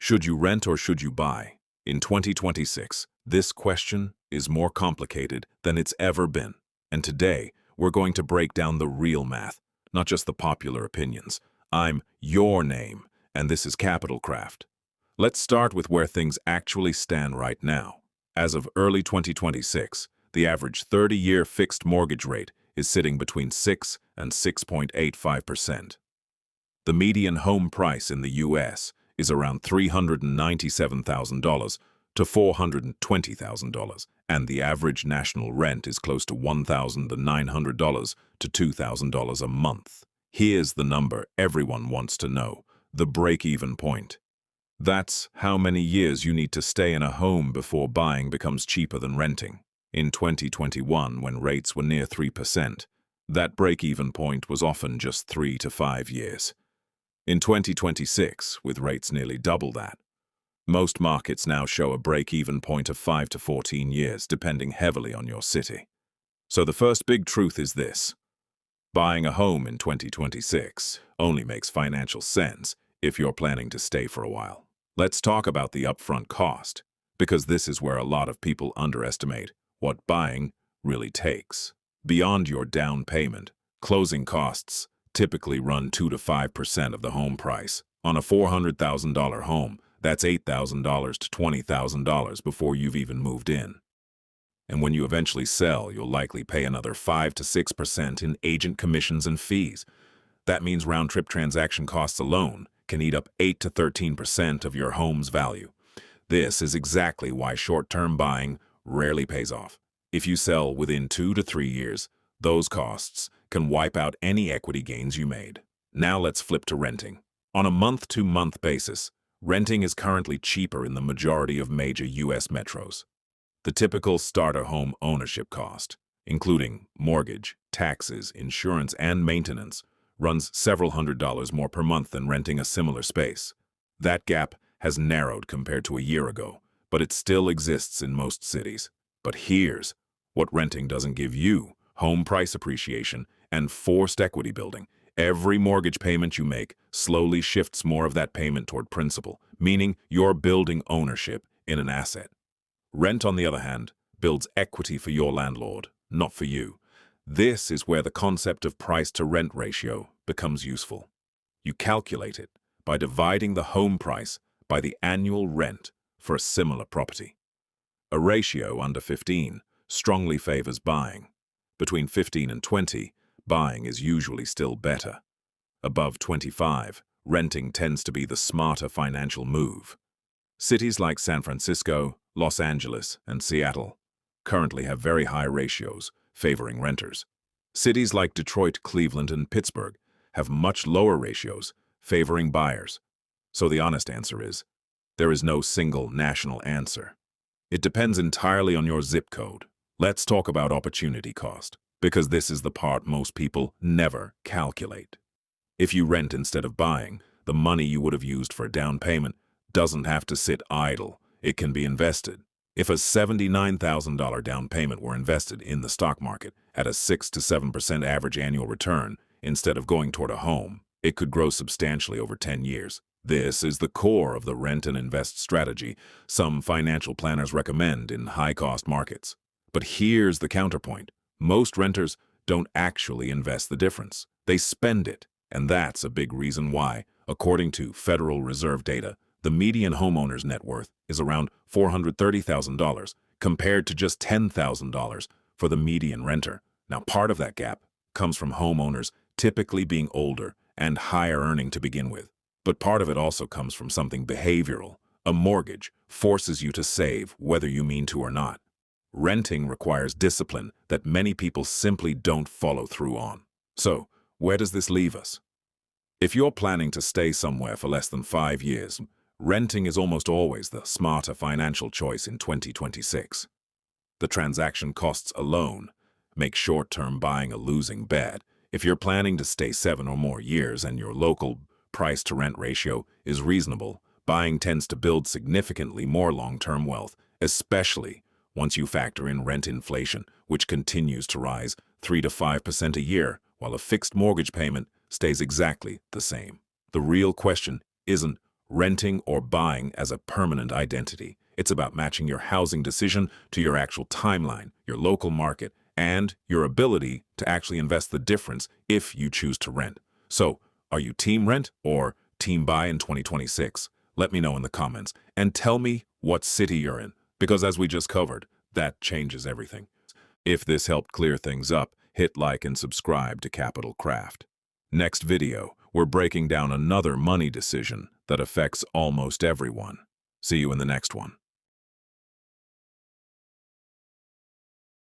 Should you rent or should you buy? In 2026, this question is more complicated than it's ever been. And today, we're going to break down the real math, not just the popular opinions. I'm your name, and this is Capital Craft. Let's start with where things actually stand right now. As of early 2026, the average 30-year fixed mortgage rate is sitting between 6 and 6.85%. The median home price in the U.S. is around $397,000 to $420,000, and the average national rent is close to $1,900 to $2,000 a month. Here's the number everyone wants to know, the break-even point. That's how many years you need to stay in a home before buying becomes cheaper than renting. In 2021, when rates were near 3%, that break-even point was often just 3 to 5 years. In 2026, with rates nearly double that, most markets now show a break-even point of 5 to 14 years, depending heavily on your city. So the first big truth is this: buying a home in 2026 only makes financial sense if you're planning to stay for a while. Let's talk about the upfront cost, because this is where a lot of people underestimate what buying really takes. Beyond your down payment, closing costs typically run 2 to 5% of the home price. On a $400,000 home, that's $8,000 to $20,000 before you've even moved in. And when you eventually sell, you'll likely pay another 5 to 6% in agent commissions and fees. That means round-trip transaction costs alone can eat up 8 to 13% of your home's value. This is exactly why short-term buying rarely pays off. If you sell within 2 to 3 years, those costs can wipe out any equity gains you made. Now let's flip to renting. On a month-to-month basis, renting is currently cheaper in the majority of major U.S. metros. The typical starter home ownership cost, including mortgage, taxes, insurance, and maintenance, runs several $100s more per month than renting a similar space. That gap has narrowed compared to a year ago, but it still exists in most cities. But here's what renting doesn't give you: home price appreciation and forced equity building. Every mortgage payment you make slowly shifts more of that payment toward principal, meaning you're building ownership in an asset. Rent, on the other hand, builds equity for your landlord, not for you. This is where the concept of price-to-rent ratio becomes useful. You calculate it by dividing the home price by the annual rent for a similar property. A ratio under 15 strongly favors buying. Between 15 and 20, buying is usually still better. Above 25, renting tends to be the smarter financial move. Cities like San Francisco, Los Angeles, and Seattle currently have very high ratios favoring renters. Cities like Detroit, Cleveland, and Pittsburgh have much lower ratios favoring buyers. So the honest answer is, there is no single national answer. It depends entirely on your zip code. Let's talk about opportunity cost, because this is the part most people never calculate. If you rent instead of buying, the money you would have used for a down payment doesn't have to sit idle. It can be invested. If a $79,000 down payment were invested in the stock market at a 6 to 7% average annual return instead of going toward a home, it could grow substantially over 10 years. This is the core of the rent and invest strategy some financial planners recommend in high-cost markets. But here's the counterpoint. Most renters don't actually invest the difference. They spend it, and that's a big reason why, according to Federal Reserve data, the median homeowner's net worth is around $430,000 compared to just $10,000 for the median renter. Now, part of that gap comes from homeowners typically being older and higher earning to begin with. But part of it also comes from something behavioral. A mortgage forces you to save whether you mean to or not. Renting requires discipline that many people simply don't follow through on. So, where does this leave us? If you're planning to stay somewhere for less than 5 years, renting is almost always the smarter financial choice in 2026. The transaction costs alone make short-term buying a losing bet. If you're planning to stay 7 or more years and your local price-to-rent ratio is reasonable, buying tends to build significantly more long-term wealth, especially once you factor in rent inflation, which continues to rise 3 to 5% a year, while a fixed mortgage payment stays exactly the same. The real question isn't renting or buying as a permanent identity. It's about matching your housing decision to your actual timeline, your local market, and your ability to actually invest the difference if you choose to rent. So, are you team rent or team buy in 2026? Let me know in the comments and tell me what city you're in, because as we just covered, that changes everything. If this helped clear things up, hit like and subscribe to Capital Craft. Next video, we're breaking down another money decision that affects almost everyone. See you in the next one.